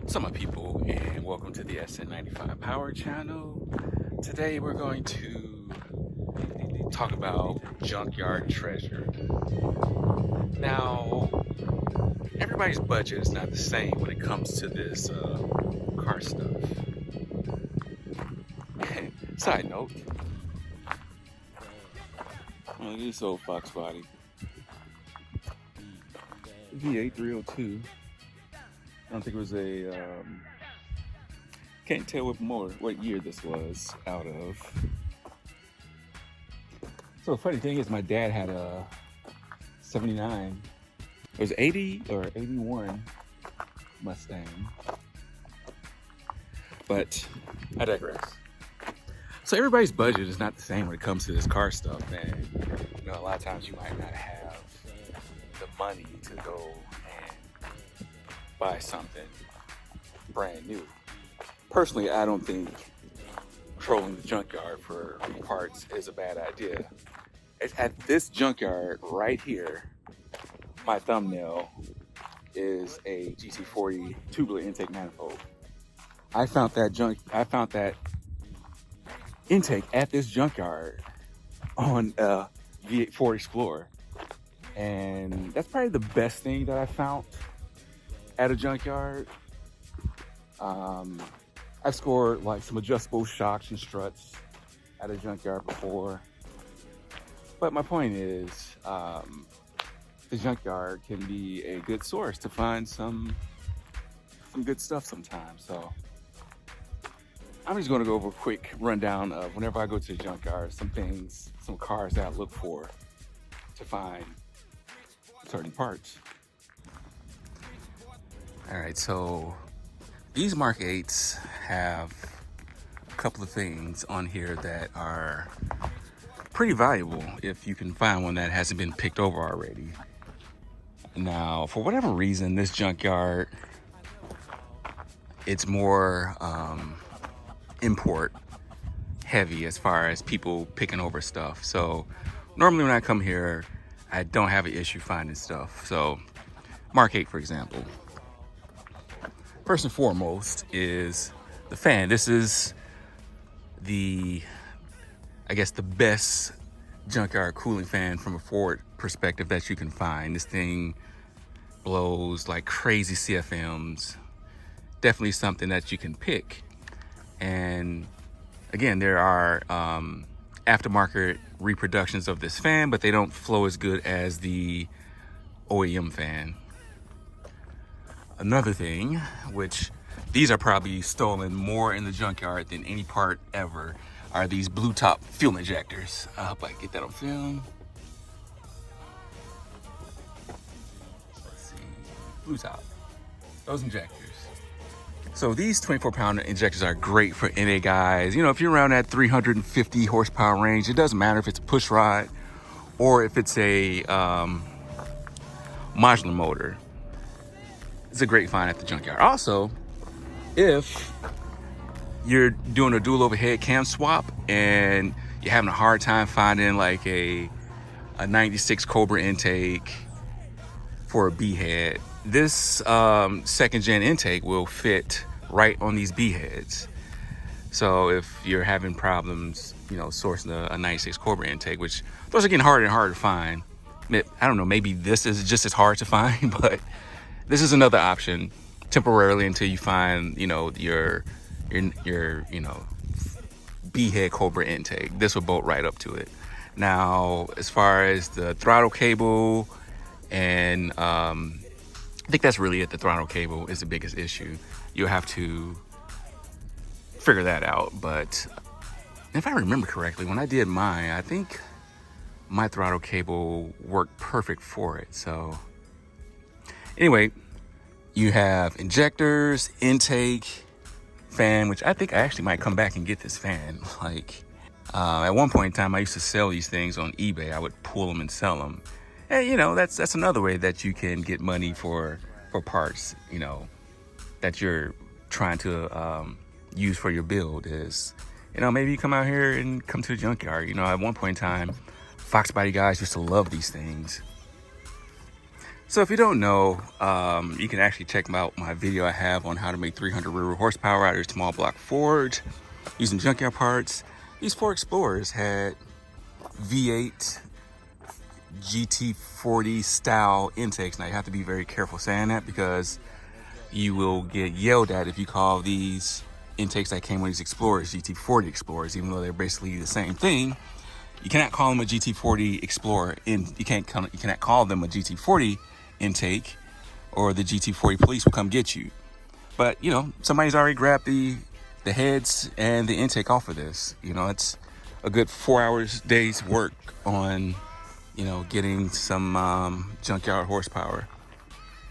What's up, my people, and welcome to the Sn95 Power Channel. Today we're going to talk about junkyard treasure. Now, everybody's budget is not the same when it comes to this car stuff. Side note, look at this old Fox body. V8 302. I don't think it was a, can't tell what year this was out of. So the funny thing is my dad had a 79, it was 80 or 81 Mustang. But I digress. So everybody's budget is not the same when it comes to this car stuff, man. You know, a lot of times you might not have the money to go and buy something brand new. Personally, I don't think trolling the junkyard for parts is a bad idea. At this junkyard right here, my thumbnail is a GT40 tubular intake manifold. I found that intake at this junkyard on a V8 Ford Explorer, and that's probably the best thing that I found at a junkyard. I've scored like some adjustable shocks and struts at a junkyard before, but my point is the junkyard can be a good source to find some good stuff sometimes. So I'm just going to go over a quick rundown of whenever I go to the junkyard, some cars that I look for to find certain parts. All right, so these Mark 8s have a couple of things on here that are pretty valuable if you can find one that hasn't been picked over already. Now, for whatever reason, this junkyard, it's more import heavy as far as people picking over stuff. So normally when I come here, I don't have an issue finding stuff. So Mark 8, for example. First and foremost is the fan. This is I guess the best junkyard cooling fan from a Ford perspective that you can find. This thing blows like crazy CFMs. Definitely something that you can pick. And again, there are aftermarket reproductions of this fan, but they don't flow as good as the OEM fan. Another thing, which these are probably stolen more in the junkyard than any part ever, are these blue top fuel injectors. I hope I can get that on film. Let's see, blue top, those injectors. So these 24-pound injectors are great for NA guys. You know, if you're around that 350 horsepower range, it doesn't matter if it's a push rod or if it's a modular motor. It's a great find at the junkyard. Also, if you're doing a dual overhead cam swap and you're having a hard time finding like a 96 Cobra intake for a B head, this second gen intake will fit right on these B heads. So if you're having problems, you know, sourcing a 96 Cobra intake, which those are getting harder and harder to find. I don't know, maybe this is just as hard to find, but this is another option temporarily until you find, you know, your you know, B head Cobra intake. This will bolt right up to it. Now, as far as the throttle cable, and I think that's really it. The throttle cable is the biggest issue. You'll have to figure that out. But if I remember correctly, when I did mine, I think my throttle cable worked perfect for it. So anyway, you have injectors, intake, fan, which I think I actually might come back and get this fan. Like at one point in time, I used to sell these things on eBay. I would pull them and sell them. And you know, that's another way that you can get money for parts, you know, that you're trying to use for your build. Is, you know, maybe you come out here and come to the junkyard. You know, at one point in time, Fox body guys used to love these things. So if you don't know, you can actually check out my video I have on how to make 300 rear horsepower out of a small block Ford using junkyard parts. These four Explorers had V8 GT40 style intakes. Now you have to be very careful saying that because you will get yelled at if you call these intakes that came with these Explorers GT40 Explorers, even though they're basically the same thing. You cannot call them a GT40 Explorer, and you cannot call them a GT40 intake, or the GT40 police will come get you. But you know, somebody's already grabbed the heads and the intake off of this. You know, it's a good 4 hours days work on, you know, getting some junkyard horsepower.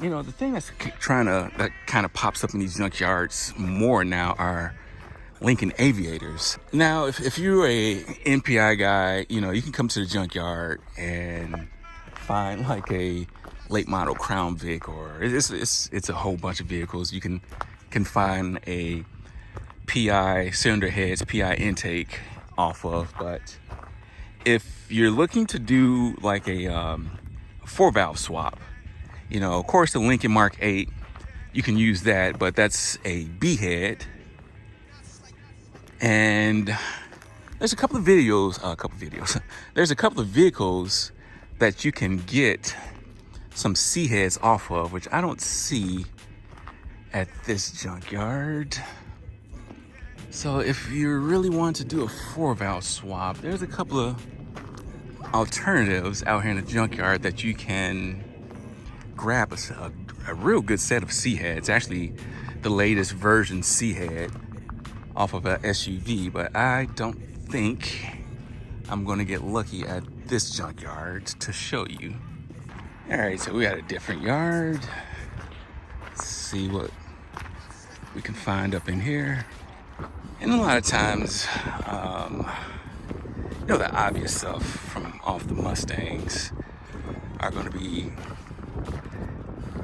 You know, the thing that kind of pops up in these junkyards more now are Lincoln Aviators. Now, if you're a MPI guy, you know, you can come to the junkyard and find like a late model Crown Vic, or it's a whole bunch of vehicles. You can find a PI cylinder heads, PI intake off of. But if you're looking to do like a 4-valve swap, you know, of course the Lincoln Mark 8, you can use that, but that's a B head. And there's a couple of videos. There's a couple of vehicles that you can get some C heads off of, which I don't see at this junkyard. So if you really want to do a 4-valve swap, there's a couple of alternatives out here in the junkyard that you can grab a real good set of C heads. Actually, the latest version C head off of an SUV, but I don't think I'm gonna get lucky at this junkyard to show you. All right, so we got a different yard. Let's see what we can find up in here. And a lot of times, you know, the obvious stuff from off the Mustangs are gonna be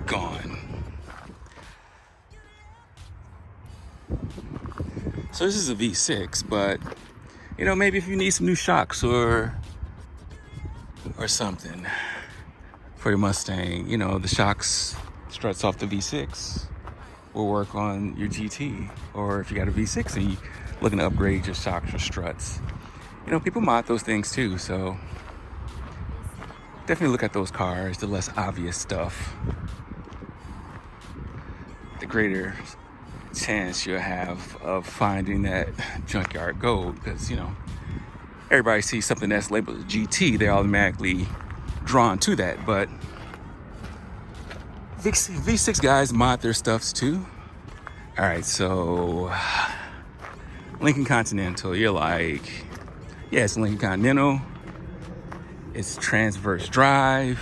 gone. So this is a V6, but you know, maybe if you need some new shocks or something for your Mustang, you know, the shocks struts off the V6 will work on your GT. Or if you got a V6 and you're looking to upgrade your shocks or struts, you know, people mod those things too. So definitely look at those cars, the less obvious stuff, the greater chance you'll have of finding that junkyard gold. Because, you know, everybody sees something that's labeled GT, they're automatically drawn to that. But V6 guys mod their stuffs too. All right, so Lincoln Continental, you're like, yeah, it's Lincoln Continental, it's transverse drive,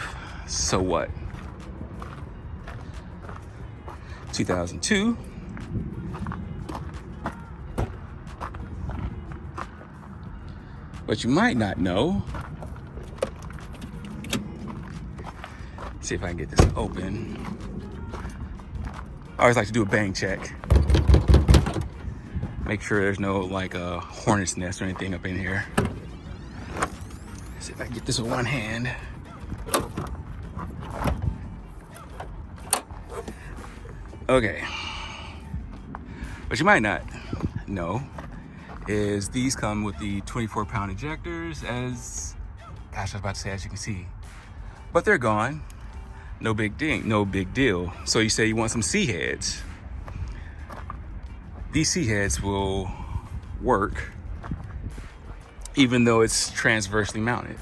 so what? 2002. But you might not know. See if I can get this open. I always like to do a bang check. Make sure there's no like a hornet's nest or anything up in here. See if I can get this with one hand. Okay. What you might not know is these come with the 24-pound injectors, as gosh, I was about to say, as you can see, but they're gone. No big deal. So you say you want some C heads. These C heads will work even though it's transversely mounted.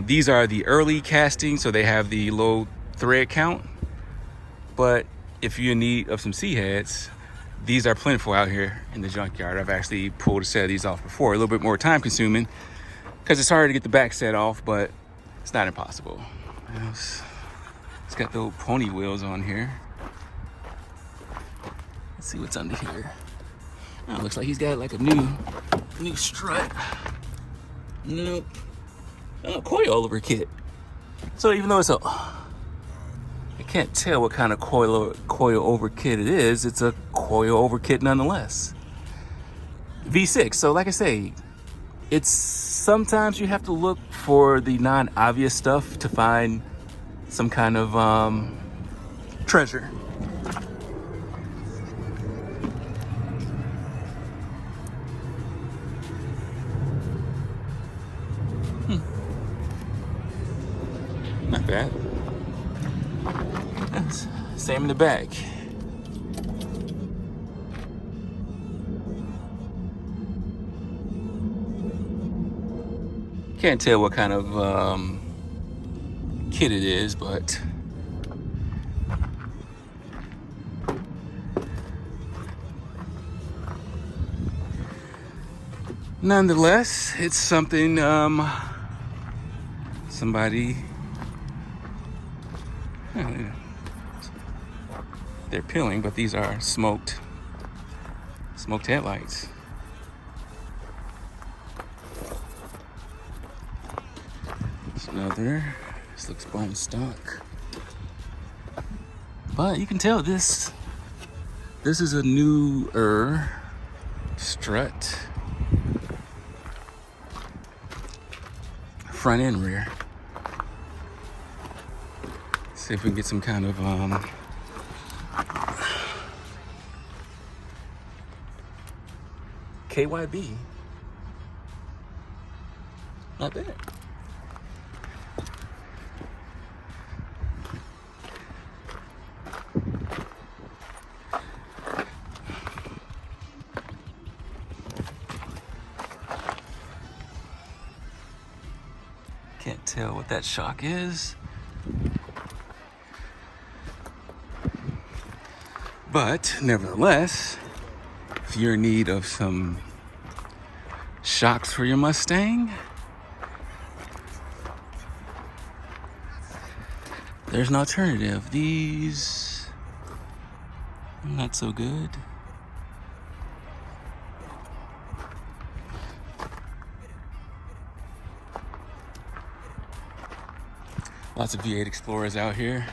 These are the early casting, so they have the low thread count. But if you're in need of some C heads, these are plentiful out here in the junkyard. I've actually pulled a set of these off before. A little bit more time consuming because it's hard to get the back set off, but it's not impossible. It's got the old pony wheels on here. Let's see what's under here. Oh, looks like he's got like a new strut. Nope. Oh, coilover kit. So even though it's a, I can't tell what kind of coilover kit it is. It's a coilover kit nonetheless. V6. So like I say, it's sometimes you have to look for the non-obvious stuff to find some kind of treasure. Not bad. That's same in the back. Can't tell what kind of kit it is, but nonetheless, it's something somebody, they're peeling, but these are smoked headlights. There's another. This looks bone stock, but you can tell this is a newer strut, front and rear. See if we can get some kind of KYB. Not bad. Can't tell what that shock is. But nevertheless, if you're in need of some shocks for your Mustang, there's an alternative. These, not so good. Lots of V8 Explorers out here.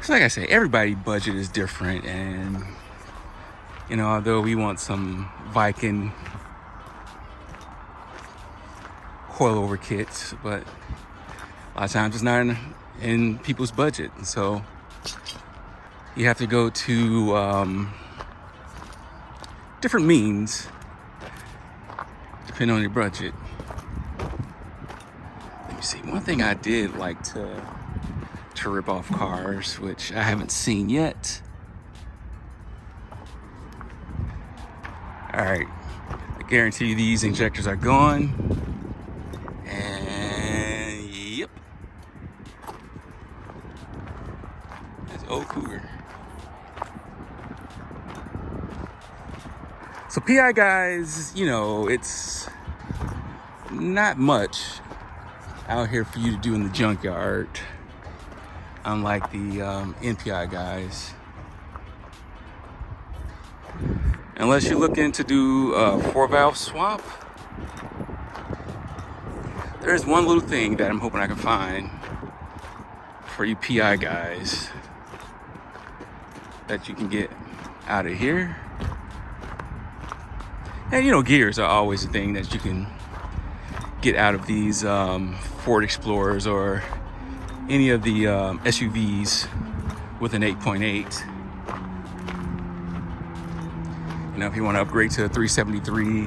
So like I say, everybody's budget is different, and you know, although we want some Viking coilover kits, but a lot of times it's not in people's budget. So you have to go to different means depending on your budget. Let me see. One thing I did like to rip off cars, which I haven't seen yet. All right, I guarantee you these injectors are gone. And yep, that's old Cougar. So PI guys, you know, it's not much out here for you to do in the junkyard, unlike the NPI guys. Unless you're looking to do a 4-valve swap, there's one little thing that I'm hoping I can find for you PI guys that you can get out of here. And you know, gears are always a thing that you can get out of these Ford Explorers or any of the SUVs with an 8.8. You know, if you want to upgrade to a 373,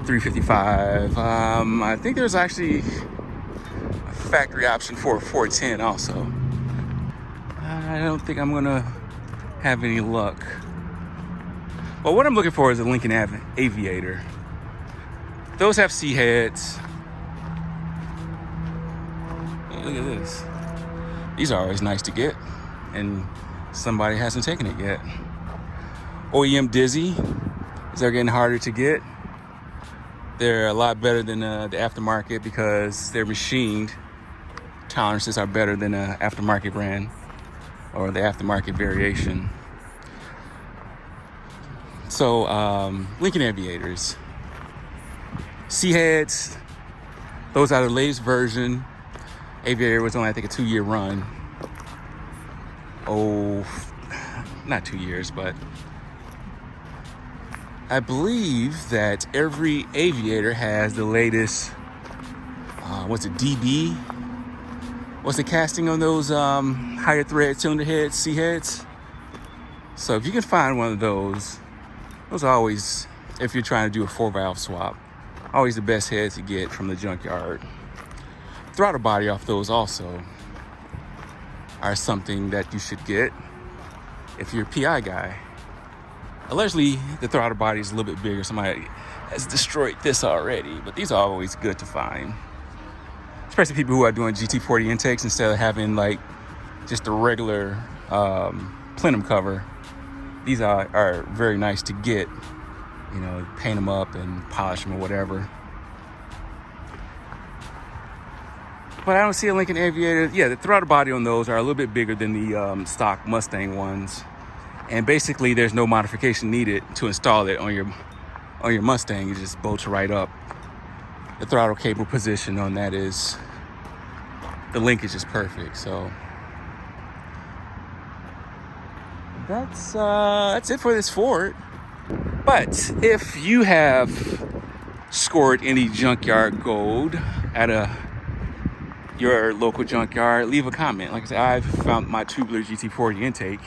355, I think there's actually a factory option for a 410 also. I don't think I'm gonna have any luck. But what I'm looking for is a Lincoln Aviator. Those have C heads. Look at this. These are always nice to get, and somebody hasn't taken it yet. OEM Dizzy, they're getting harder to get. They're a lot better than the aftermarket because they're machined. Tolerances are better than the aftermarket brand or the aftermarket variation. So Lincoln Aviators, C-heads, those are the latest version. Aviator was only, I think, a 2-year run. Oh, not 2 years, but I believe that every Aviator has the latest, what's it, DB? What's the casting on those higher thread cylinder heads, C-heads? So if you can find one of those are always, if you're trying to do a 4-valve swap, always the best heads to get from the junkyard. Throttle body off those also are something that you should get if you're a PI guy. Allegedly, the throttle body is a little bit bigger. Somebody has destroyed this already, but these are always good to find. Especially people who are doing GT40 intakes instead of having like just a regular plenum cover. These are very nice to get, you know, paint them up and polish them or whatever. But I don't see a Lincoln Aviator. Yeah, the throttle body on those are a little bit bigger than the stock Mustang ones. And basically there's no modification needed to install it on your Mustang. It just bolts right up. The throttle cable position on that is, the linkage is perfect. So that's it for this Ford. But if you have scored any junkyard gold at your local junkyard, leave a comment. Like I said, I've found my tubular GT40 intake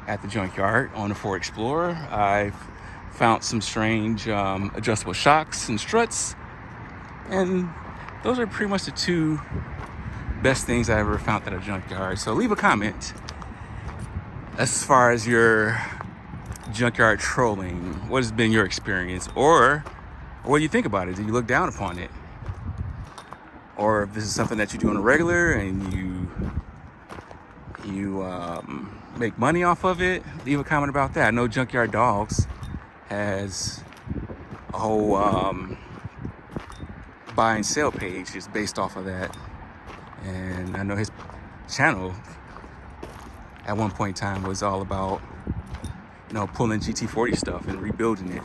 at the junkyard on the Ford Explorer. I've found some strange adjustable shocks and struts, and those are pretty much the two best things I ever found at a junkyard. So leave a comment as far as your junkyard trolling. What has been your experience, or what do you think about it? Do you look down upon it? Or if this is something that you do on a regular and you make money off of it, leave a comment about that. I know Junkyard Dogs has a whole buy and sell page is based off of that. And I know his channel at one point in time was all about, you know, pulling GT40 stuff and rebuilding it.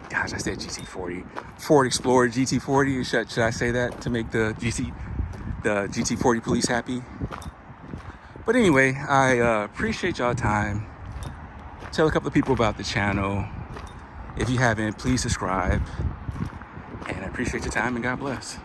Gosh, I said GT40. Ford Explorer GT40. Should I say that to make the GT40 police happy? But anyway, I appreciate y'all time. Tell a couple of people about the channel. If you haven't, please subscribe. And I appreciate your time, and God bless.